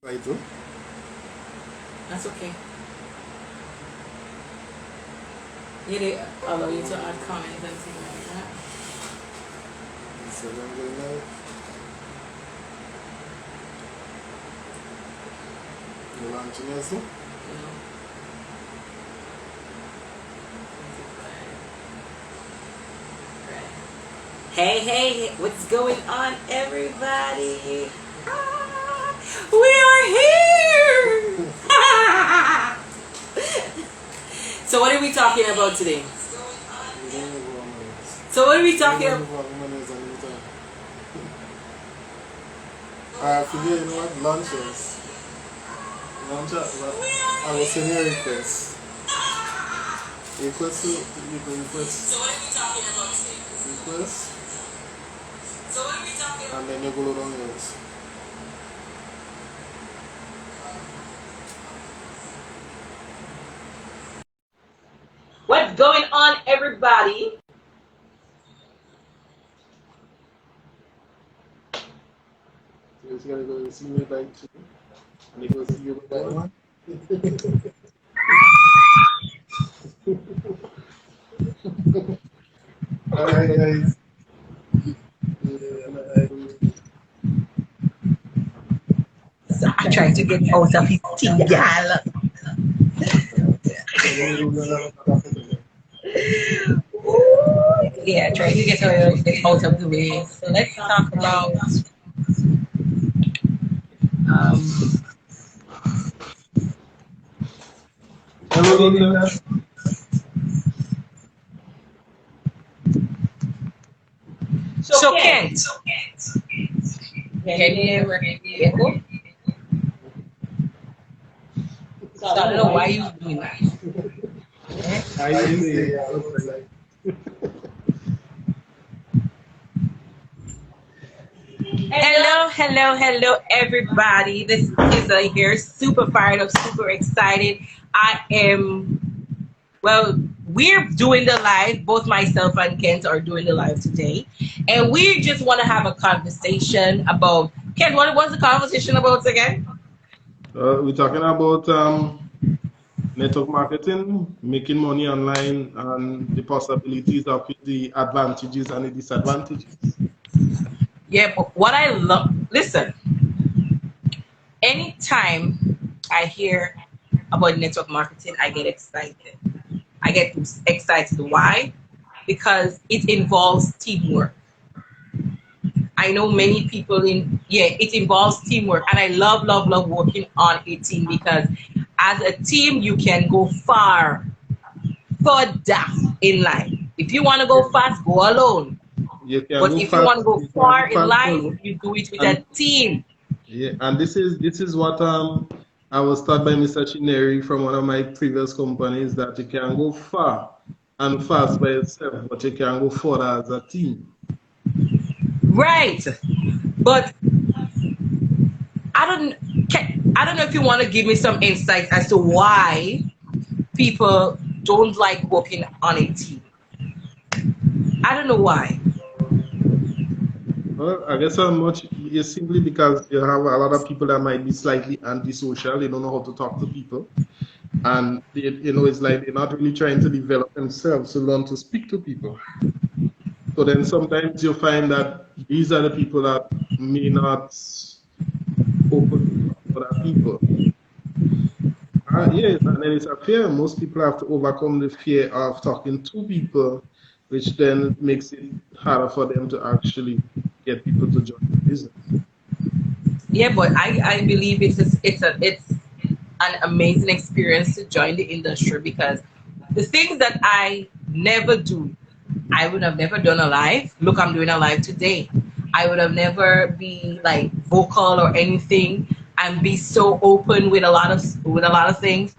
Right, bro. That's okay. Yeah, they allow you to add comments and things like that. Instagram going live. You're launching also? You know, 25. Right. Hey, what's going on, everybody? Ah, we are here! So, what are we talking about today? We don't know what minutes. So, what are we We don't talking know about? what minutes and anytime. Today, you know what? Launches. Launch I will send you a request. Request to people request. So, what are we talking about today? Request. So, what are we talking about? And then you go down yours. What's going on, everybody? So it's gonna go see me by two. And you go see you by one. Alright guys. So I try to get out of his tea, gal. Yeah, trying to get out of the way. So let's talk about um, Hello Linda. so Kent. Can you ever echo? So I don't know why you doing that. I didn't say I was like Hello, everybody. This is Kizza here. Super fired up, super excited. I am, well, we're doing the live. Both myself and Kent are doing the live today. And we just want to have a conversation about, Kent, what was the conversation about again? we're talking about network marketing, making money online, and the possibilities of it, the advantages and the disadvantages. Yeah, but what I love, listen, anytime I hear about network marketing, I get excited. I get excited. Why? Because it involves teamwork. I know many people it involves teamwork. And I love working on a team because as a team, you can go further in life. If you want to go fast, go alone. You can But go if you want fast, to go you can go far in fast life, solo. you do it with And a team. yeah, and this is what I was taught by Mr. Chineri from one of my previous companies that you can go far and fast by yourself, but you can go further as a team. Right. But I I don't know if you want to give me some insight as to why people don't like working on a team. I don't know why. Well, I guess how much is simply because you have a lot of people that might be slightly antisocial. They don't know how to talk to people. And it's like they're not really trying to develop themselves to learn to speak to people. So then sometimes you find that these are the people that may not open to talk to other people. Yes, and then it's a fear. Most people have to overcome the fear of talking to people, which then makes it harder for them to actually get people to join the business. Yeah, but I believe it's an amazing experience to join the industry because the things that I never do, I would have never done a live. Look, I'm doing a live today. I would have never be like vocal or anything and be so open with a lot of things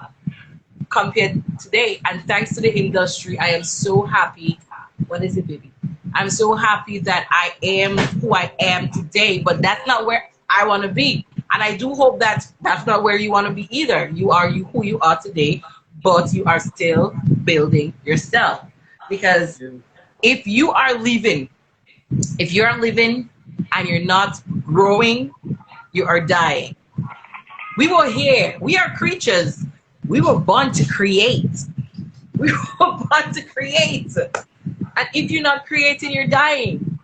compared today. And thanks to the industry, I am so happy. What is it, baby? I'm so happy that I am who I am today, but that's not where I want to be. And I do hope that that's not where you want to be either. You are who you are today, but you are still building yourself. Because Yeah. if you are living, if you're living and you're not growing, you are dying. We were here. We are creatures. We were born to create. We were born to create. And if you're not creating, you're dying.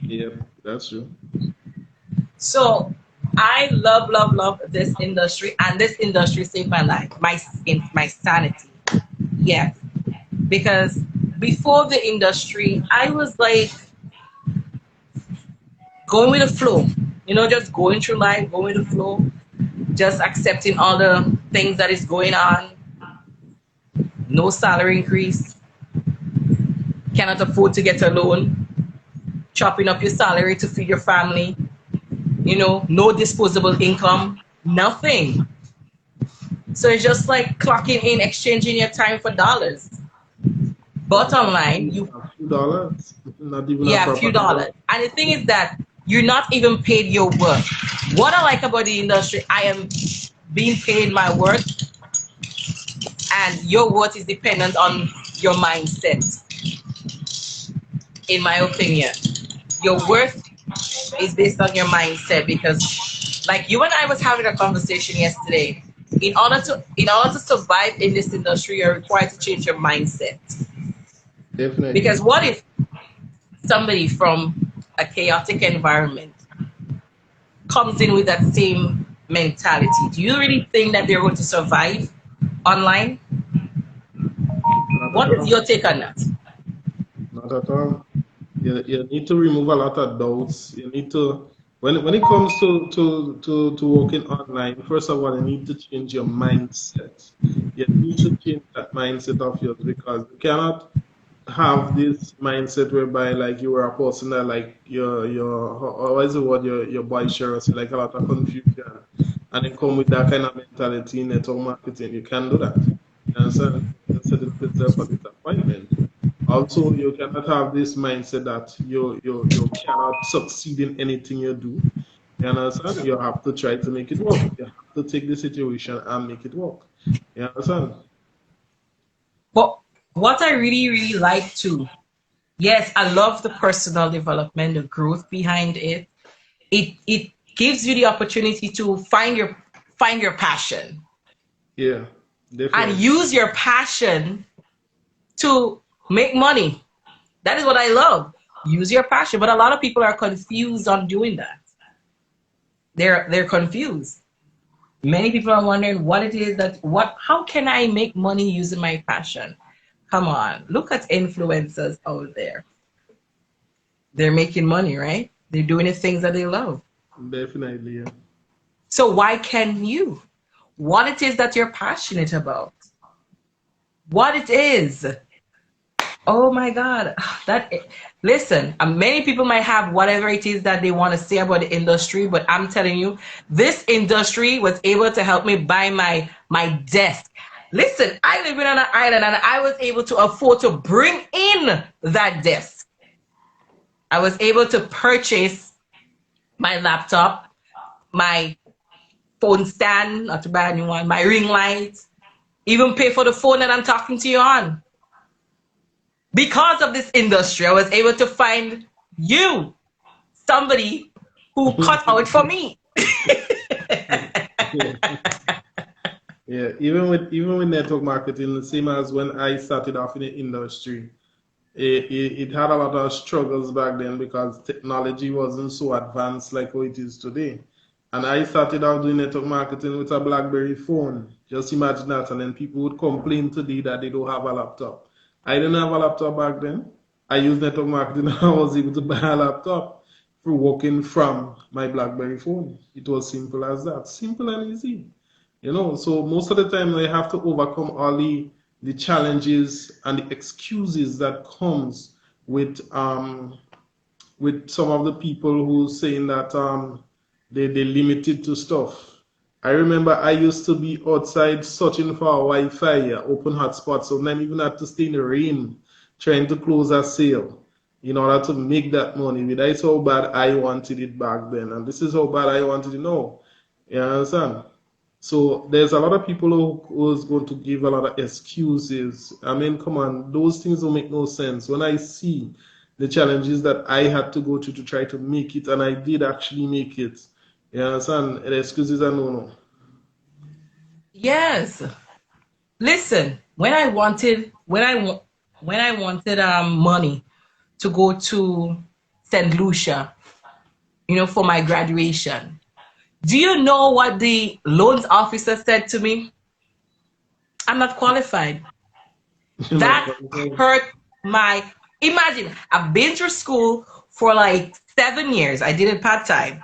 Yeah, that's true. So I love this industry, and this industry saved my life, my sanity. Yes, because before the industry, I was like going with the flow, just going through life, going with the flow, just accepting all the things that is going on. No salary increase, cannot afford to get a loan, chopping up your salary to feed your family, no disposable income, nothing. So it's just like clocking in, exchanging your time for dollars. Bottom line, a few dollars, not even a few dollars. And the thing is that you're not even paid your worth. What I like about the industry, I am being paid my worth, and your worth is dependent on your mindset. In my opinion, your worth is based on your mindset, because like you and I was having a conversation yesterday. In order to survive in this industry, you're required to change your mindset. Definitely. Because what if somebody from a chaotic environment comes in with that same mentality? Do you really think that they're going to survive online? What is your take on that? Not at all. You need to remove a lot of doubts. You need to, when it comes to working online, first of all, you need to change your mindset. You need to change that mindset of yours, because you cannot have this mindset whereby like you were a person that like what is the word, your boisterous, like a lot of confusion, and then come with that kind of mentality in network marketing. You can't do that. You understand? You set yourself for disappointment. Also, you cannot have this mindset that you cannot succeed in anything you do. You understand? You have to try to make it work. You have to take the situation and make it work. You understand? But what I really like too, yes, I love the personal development, the growth behind it. It gives you the opportunity to find your passion. Yeah, definitely. And use your passion to make money. That is what I love. Use your passion. But a lot of people are confused on doing that. They're confused. Many people are wondering what it is how can I make money using my passion? Come on, look at influencers out there. They're making money, right? They're doing the things that they love. Definitely, yeah. So why can't you? What it is that you're passionate about? What it is? Oh my God, listen, many people might have whatever it is that they want to say about the industry, but I'm telling you, this industry was able to help me buy my desk. Listen, I live in an island, and I was able to afford to bring in that desk. I was able to purchase my laptop, my phone stand, not to buy a new one, my ring light, even pay for the phone that I'm talking to you on. Because of this industry, I was able to find you, somebody who cut out for me. Yeah, even with network marketing, the same as when I started off in the industry, it had a lot of struggles back then because technology wasn't so advanced like how it is today. And I started out doing network marketing with a BlackBerry phone. Just imagine that. And then people would complain today that they don't have a laptop. I didn't have a laptop back then. I used network marketing and I was able to buy a laptop for working from my BlackBerry phone. It was simple as that. Simple and easy. So most of the time I have to overcome all the challenges and the excuses that comes with some of the people who saying that they limited to stuff. I remember I used to be outside searching for a Wi-Fi, open hotspot, so I even had to stay in the rain trying to close a sale in order to make that money. That's how bad I wanted it back then, and this is how bad I wanted it now. You understand? So there's a lot of people who's going to give a lot of excuses. I mean, come on, those things don't make no sense. When I see the challenges that I had to go through to try to make it, and I did actually make it, you understand? The excuses are no. Yes. Listen, when I wanted money to go to St. Lucia, for my graduation. Do you know what the loans officer said to me? I'm not qualified. That hurt my. Imagine, I've been through school for like 7 years. I did it part-time.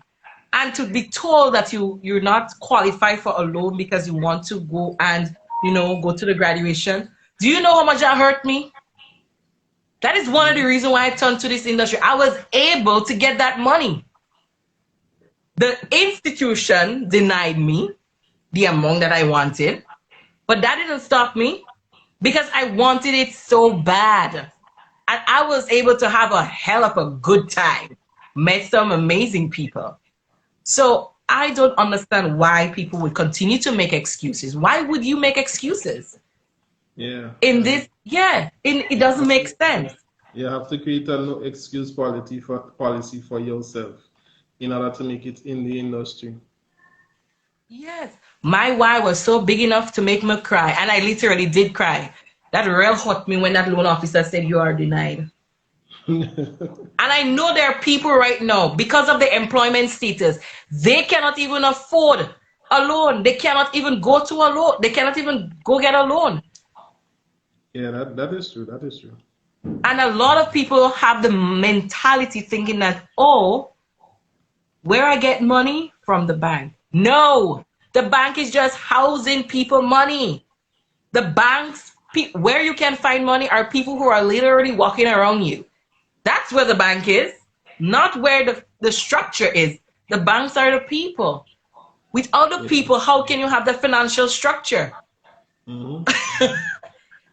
And to be told that you're not qualified for a loan because you want to go and, go to the graduation. Do you know how much that hurt me? That is one of the reasons why I turned to this industry. I was able to get that money. The institution denied me the amount that I wanted, but that didn't stop me because I wanted it so bad. And I was able to have a hell of a good time, met some amazing people. So I don't understand why people would continue to make excuses. Why would you make excuses? Yeah. It doesn't make sense. You have to create a no excuse policy for yourself in order to make it in the industry. Yes. My why was so big enough to make me cry, and I literally did cry. That real hurt me when that loan officer said you are denied. And I know there are people right now, because of the employment status, they cannot even afford a loan. They cannot even go to a loan. They cannot even go get a loan. Yeah, that is true. That is true. And a lot of people have the mentality thinking that, where I get money from the bank. No, the bank is just housing people money. The banks, where you can find money are people who are literally walking around you. That's where the bank is, not where the structure is. The banks are the people. Without the people, how can you have the financial structure? So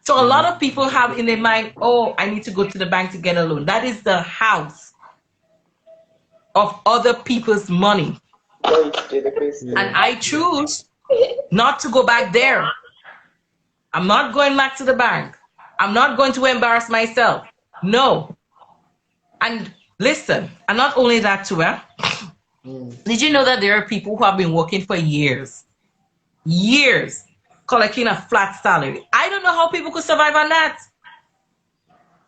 a lot of people have in their mind, I need to go to the bank to get a loan. That is the house of other people's money. And I choose not to go back there. I'm not going back to the bank. I'm not going to embarrass myself. No. And listen, and not only that too, did you know that there are people who have been working for years, collecting a flat salary? I don't know how people could survive on that.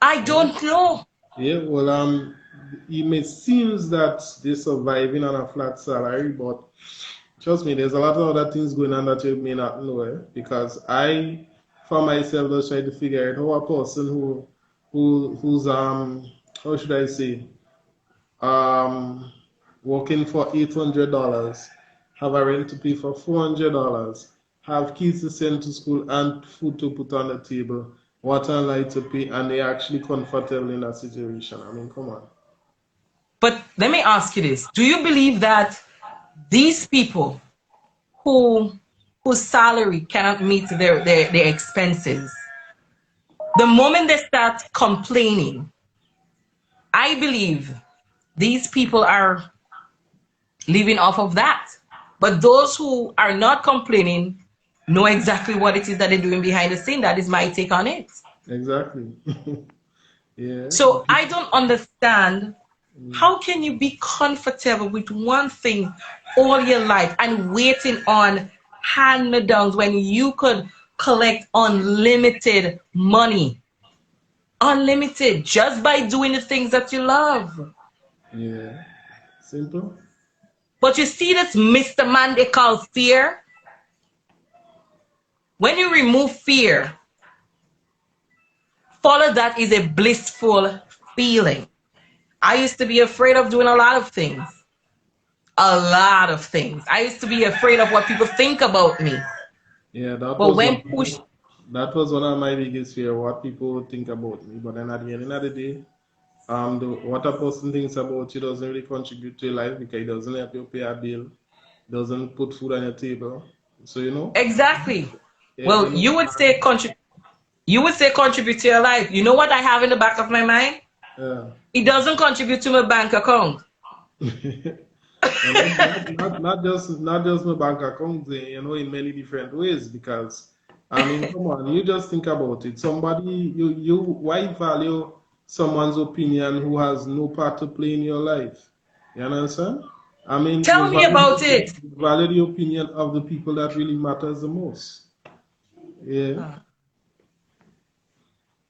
I don't know. Yeah, well, it seems that they're surviving on a flat salary, but trust me, there's a lot of other things going on that you may not know, because I, for myself, was trying to figure out how a person who's how should I say, working for $800, have a rent to pay for $400, have kids to send to school and food to put on the table, water and light to pay, and they're actually comfortable in that situation. I mean, come on. But let me ask you this. Do you believe that these people whose salary cannot meet their expenses, the moment they start complaining, I believe these people are living off of that. But those who are not complaining know exactly what it is that they're doing behind the scene. That is my take on it. Exactly. Yeah. So I don't understand, how can you be comfortable with one thing all your life and waiting on hand-me-downs when you could collect unlimited money? Unlimited, just by doing the things that you love. Yeah. Simple. But you see this Mr. Man they call fear? When you remove fear, follow that is a blissful feeling. I used to be afraid of doing a lot of things. A lot of things. I used to be afraid of what people think about me. Yeah, that was one of my biggest fear, what people would think about me. But then at the end of the day, what a person thinks about you doesn't really contribute to your life, because it doesn't help you pay a bill, doesn't put food on your table. So Exactly. Yeah, well, you would say contribute to your life. You know what I have in the back of my mind? Yeah. It doesn't contribute to my bank account. not just my bank account, in many different ways. Because I mean, come on, you just think about it. Somebody, why value someone's opinion who has no part to play in your life? You understand? I mean, Tell me about it. you value the opinion of the people that really matters the most. Yeah.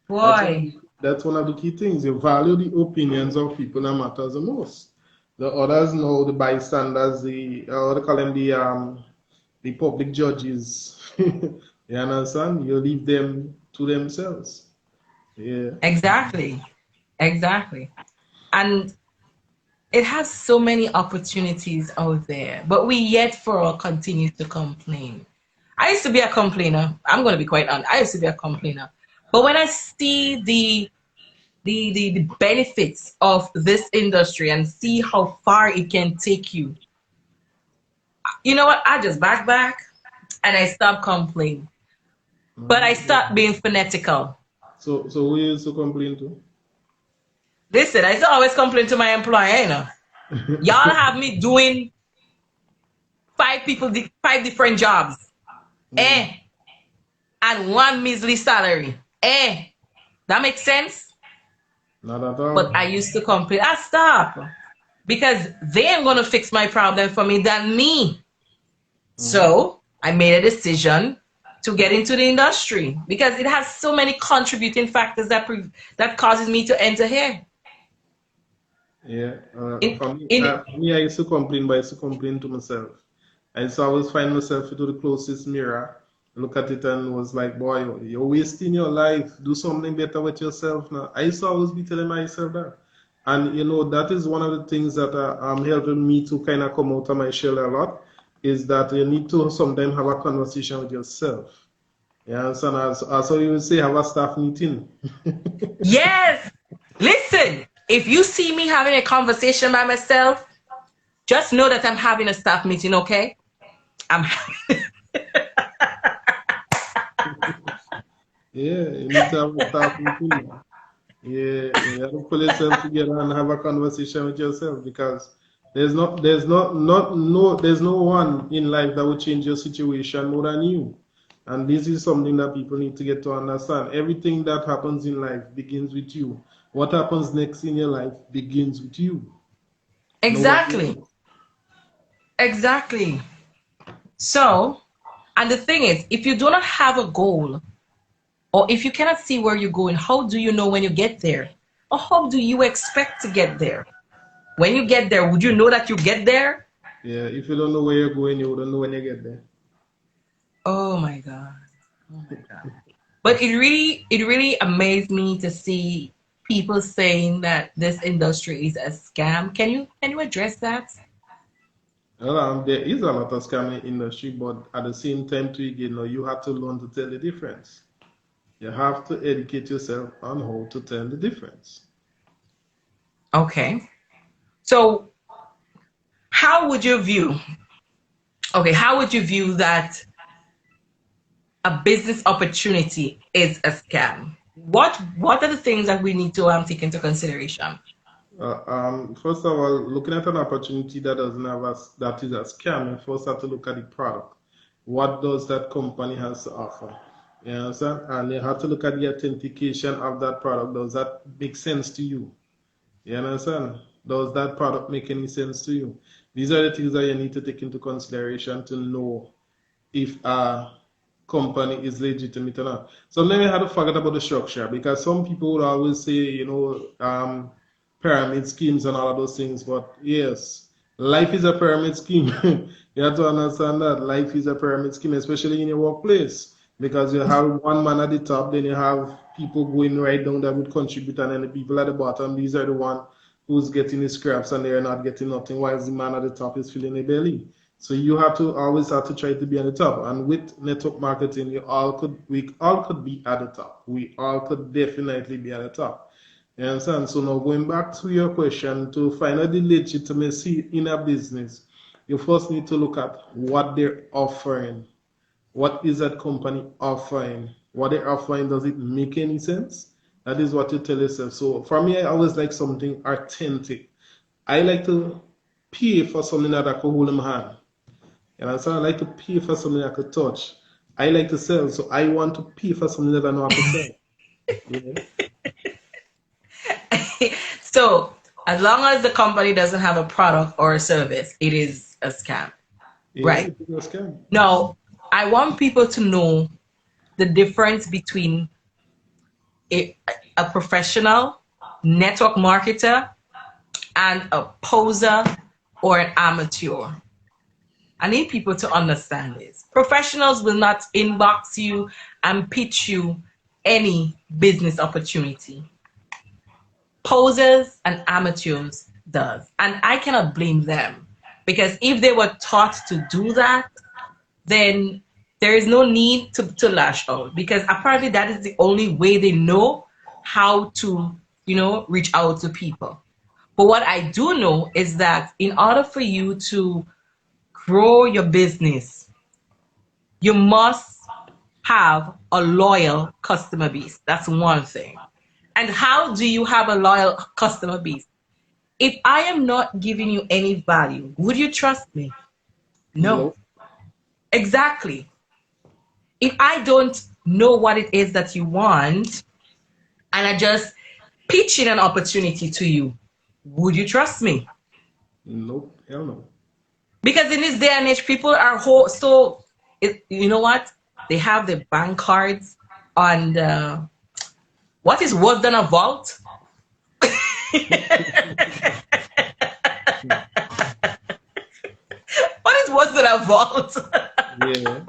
Oh, That's boy. one of the key things. You value the opinions of people that matters the most. The others know the bystanders, what they call them, the public judges. You understand? You leave them to themselves. Yeah. Exactly. Exactly. And it has so many opportunities out there, but we yet for all continue to complain. I used to be a complainer. I'm going to be quite honest. I used to be a complainer. But when I see the benefits of this industry and see how far it can take you, you know what? I just back and I stop complaining. But I start being fanatical. So who you used to complain to? Listen, I used to always complain to my employer, you know. Y'all have me doing five different jobs. Eh. And one measly salary. Eh. That makes sense? Not at all. But I used to complain. I stop. Because they ain't gonna fix my problem for me than me. So I made a decision to get into the industry because it has so many contributing factors that causes me to enter here. Yeah. In, For me, in I used to complain, but I used to complain to myself. I used to always find myself into the closest mirror, look at it, and was like, boy, you're wasting your life. Do something better with yourself now. I used to always be telling myself that. And, that is one of the things that helping me to kind of come out of my shell a lot, is that you need to sometimes have a conversation with yourself. Yeah, so as you would say, have a staff meeting. Yes. Listen, if you see me having a conversation by myself, just know that I'm having a staff meeting, okay? I'm Yeah, you need to have a staff meeting. Yeah, you have to pull yourself together and have a conversation with yourself, because there's no one in life that will change your situation more than you. And this is something that people need to get to understand. Everything that happens in life begins with you. What happens next in your life begins with you. Nobody exactly. else. Exactly. So, and the thing is, if you do not have a goal, or if you cannot see where you're going, how do you know when you get there? Or how do you expect to get there? When you get there, would you know that you get there? Yeah, if you don't know where you're going, you wouldn't know when you get there. Oh my God. Oh my God. But it really amazed me to see people saying that this industry is a scam. Can you address that? Well, there is a lot of scamming industry, but at the same time, too, you have to learn to tell the difference. You have to educate yourself on how to tell the difference. Okay. So how would you view how would you view that a business opportunity is a scam? What are the things that we need to take into consideration? First of all, looking at an opportunity that doesn't have that is a scam, you first have to look at the product. What does that company has to offer? You understand? And you have to look at the authentication of that product. Does that make sense to you? You understand? Does that product make any sense to you? These are the things that you need to take into consideration to know if a company is legitimate or not. So let me have to forget about the structure, because some people would always say, pyramid schemes and all of those things. But yes, life is a pyramid scheme. You have to understand that life is a pyramid scheme, especially in your workplace, because you have one man at the top, then you have people going right down that would contribute, and then the people at the bottom, these are the one who's getting the scraps and they're not getting nothing, whilst the man at the top is filling the belly. So you have to always have to try to be at the top. And with network marketing, we all could be at the top. We all could definitely be at the top. You understand? So now going back to your question, to find out the legitimacy in a business, you first need to look at what they're offering. What is that company offering? What they're offering, does it make any sense? That is what you tell yourself. So for me, I always like something authentic. I like to pay for something that I could hold in my hand. And so I like to pay for something I could touch. I like to sell, so I want to pay for something that I know I could sell. Yeah. So As long as the company doesn't have a product or a service, it is a scam. Yeah, Right. it is a scam. Now, I want people to know the difference between a, a professional network marketer and a poser or an amateur. I need people to understand this. Professionals will not inbox you and pitch you any business opportunity. Posers and amateurs does. And I cannot blame them because if they were taught to do that, then there is no need to lash out because apparently that is the only way they know how to, reach out to people. But what I do know is that in order for you to grow your business, you must have a loyal customer base. That's one thing. And how do you have a loyal customer base? If I am not giving you any value, would you trust me? No. No. Exactly. If I don't know what it is that you want and I just pitch in an opportunity to you, would you trust me? Nope. Hell no. Because in this day and age, people are you know what? They have the bank cards on the, what is worse than a vault? What is worse than a vault? Yeah.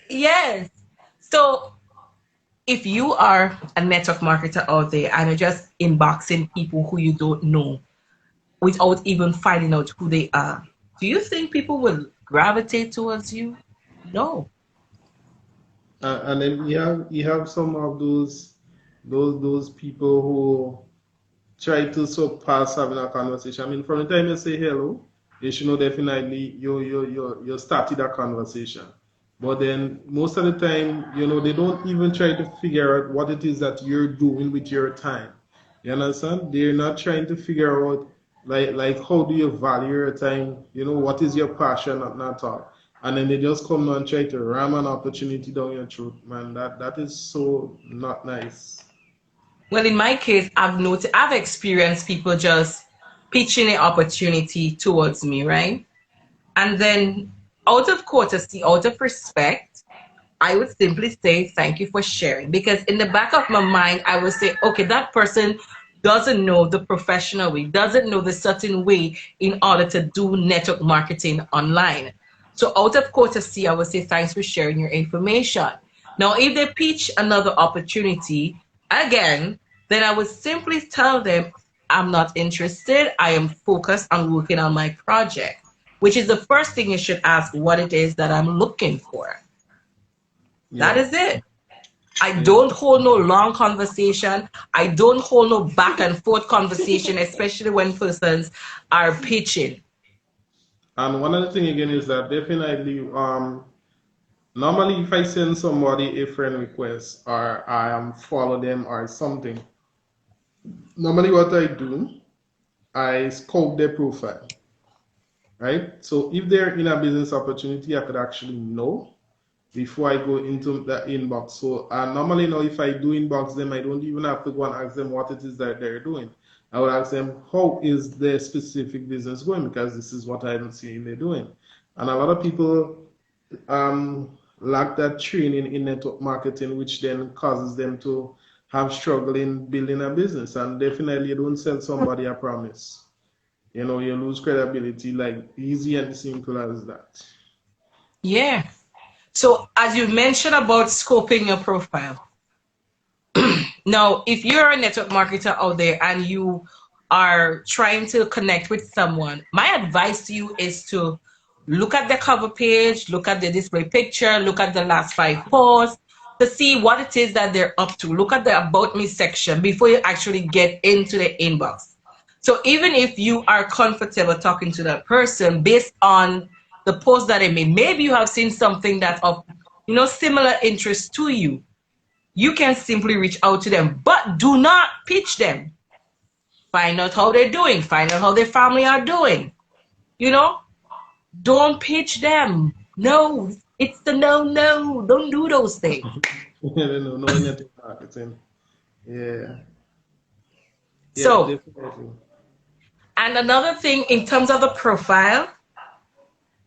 Yes. So if you are a network marketer out there and you're just inboxing people who you don't know without even finding out who they are, do you think people will gravitate towards you? No. And then you have some of those people who try to surpass having a conversation. I mean, from the time you say hello, you should know definitely you started a conversation. But then most of the time, they don't even try to figure out what it is that you're doing with your time. You understand? They're not trying to figure out like how do you value your time? What is your passion, not all. And then they just come and try to ram an opportunity down your throat, man. That is so not nice. Well, in my case, I've experienced people just pitching an opportunity towards me, right? And then out of courtesy, out of respect, I would simply say thank you for sharing. Because in the back of my mind, I would say, okay, that person doesn't know the professional way, doesn't know the certain way in order to do network marketing online. So out of courtesy, I would say thanks for sharing your information. Now, if they pitch another opportunity, again, then I would simply tell them, I'm not interested. I am focused on working on my project, which is the first thing you should ask what it is that I'm looking for. That Yeah. is it. I Yeah. don't hold no long conversation. I don't hold no back and forth conversation, especially when persons are pitching. And one other thing again is that definitely, normally if I send somebody a friend request or I follow them or something, normally what I do, I scope their profile, right? So if they're in a business opportunity, I could actually know before I go into the inbox. So normally now if I do inbox them, I don't even have to go and ask them what it is that they're doing. I would ask them how is their specific business going because this is what I'm seeing they're doing. And a lot of people lack that training in network marketing, which then causes them to have struggle in building a business. And definitely you don't sell somebody a promise. You lose credibility like easy and simple as that. Yeah. So as you mentioned about scoping your profile. Now, if you're a network marketer out there and you are trying to connect with someone, my advice to you is to look at the cover page, look at the display picture, look at the last 5 posts to see what it is that they're up to. Look at the About Me section before you actually get into the inbox. So even if you are comfortable talking to that person based on the post that they made, maybe you have seen something that's of similar interest to you, you can simply reach out to them, but do not pitch them. Find out how they're doing, find out how their family are doing. You know, don't pitch them. No, it's the no. Don't do those things. No network marketing. Yeah. Yeah, So, definitely. and another thing in terms of the profile,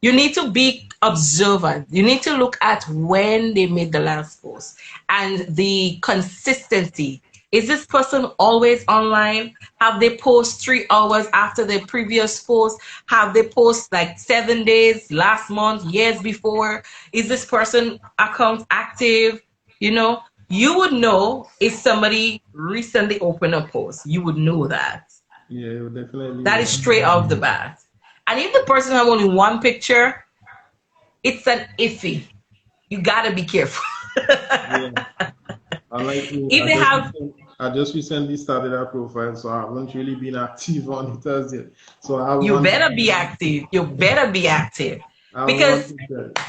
you need to be observant. You need to look at when they made the last post and the consistency. Is this person always online? Have they post 3 hours after their previous post? Have they post like 7 days, last month, years before? Is this person account active? You know, you would know if somebody recently opened a post. You would know that. Yeah, you definitely That is would. straight off the bat. And if the person have only one picture, it's an iffy. You gotta be careful. Yeah. Unlike me, If they have, I just recently started a profile, so I haven't really been active on it as yet. So you better be active. You better be active. I want Because to try.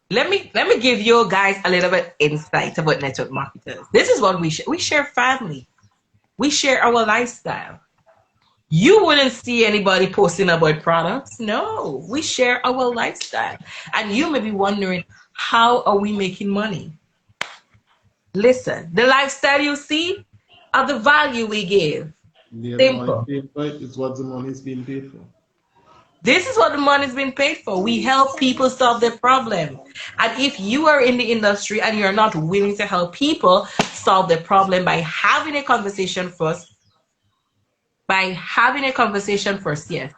let me give you guys a little bit insight about network marketers. This is what we share. We share family. We share our lifestyle. You wouldn't see anybody posting about products. No, we share our lifestyle. And you may be wondering, how are we making money? Listen, the lifestyle you see are the value we give. Yeah, the money Simple. paid for it is what the money is being paid for. This is what the money's been paid for. We help people solve their problem. And if you are in the industry and you're not willing to help people solve their problem by having a conversation first, yes.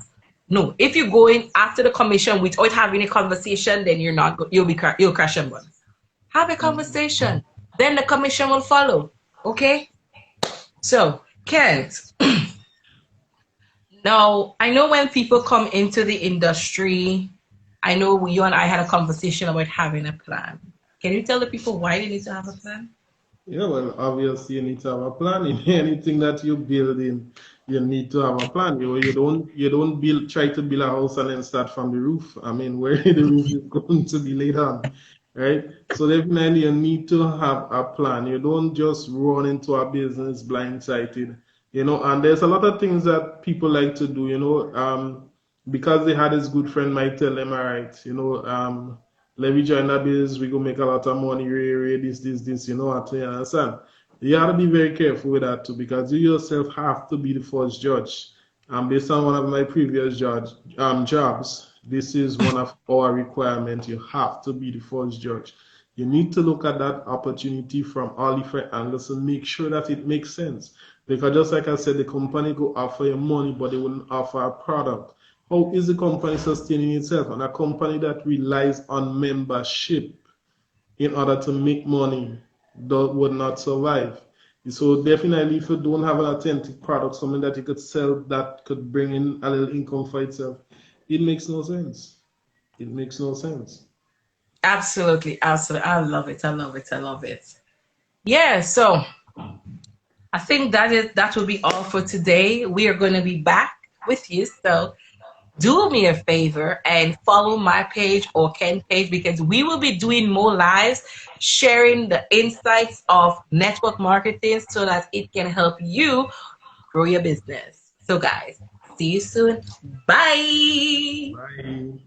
No, if you go in after the commission without having a conversation, then you'll crash and burn. Have a Mhm. conversation, then the commission will follow. Okay? So, Kent, now I know when people come into the industry, I know you and I had a conversation about having a plan. Can you tell the people why they need to have a plan? Yeah, well, obviously you need to have a plan in anything that you build in. You need to have a plan. You don't build try to build a house and then start from the roof. I mean, where the roof is going to be laid on, right? So definitely you need to have a plan. You don't just run into a business blindsided, and there's a lot of things that people like to do, because they had this good friend might tell them, all right, let me join that business, we go make a lot of money, this, what you understand? You have to be very careful with that too, because you yourself have to be the first judge. Based on one of my previous jobs, this is one of our requirements. You have to be the first judge. You need to look at that opportunity from all different angles and make sure that it makes sense. Because just like I said, the company could offer you money, but they wouldn't offer a product. How is the company sustaining itself? And a company that relies on membership in order to make money would not survive. So definitely, if you don't have an authentic product, something that you could sell that could bring in a little income for itself, it makes no sense. It makes no sense. Absolutely, absolutely. I love it. I love it. I love it. Yeah, so I think that will be all for today. We are going to be back with you. So do me a favor and follow my page or Ken's page, because we will be doing more lives sharing the insights of network marketing so that it can help you grow your business. So guys, see you soon. Bye. Bye.